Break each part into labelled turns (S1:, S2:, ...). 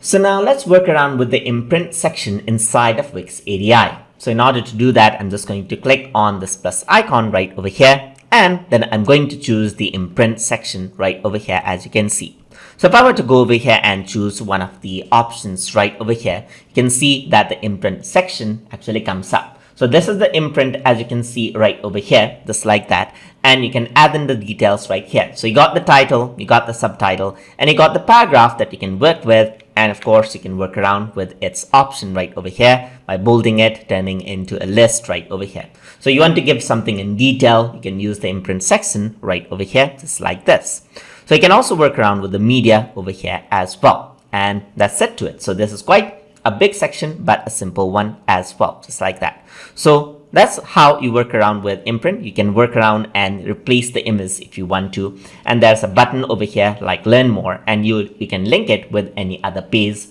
S1: So now let's work around with the imprint section inside of Wix ADI. So in order to do that, I'm just going to click on this plus icon right over here, and then I'm going to choose the imprint section right over here, as you can see. So if I were to go over here and choose one of the options right over here, you can see that the imprint section actually comes up. So this is the imprint, as you can see right over here, just like that. And you can add in the details right here. So you got the title, you got the subtitle, and you got the paragraph that you can work with. And of course, you can work around with its option right over here by bolding it, turning into a list right over here. So you want to give something in detail, you can use the imprint section right over here, just like this. So you can also work around with the media over here as well. And that's it to it. So this is quite a big section, but a simple one as well, just like that. So that's how you work around with imprint. You can work around and replace the image if you want to. And there's a button over here like learn more, and you can link it with any other page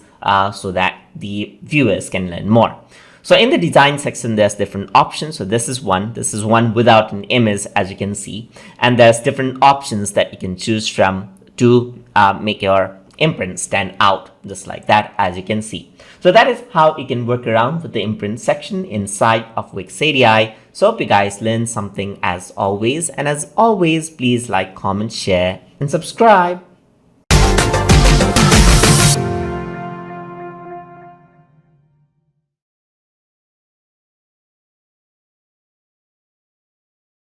S1: so that the viewers can learn more. So in the design section, there's different options. So this is one without an image, as you can see. And there's different options that you can choose from to make your imprint stand out, just like that, as you can see. So that is how you can work around with the imprint section inside of Wix ADI. So hope you guys learned something as always. And as always, please like, comment, share, and subscribe.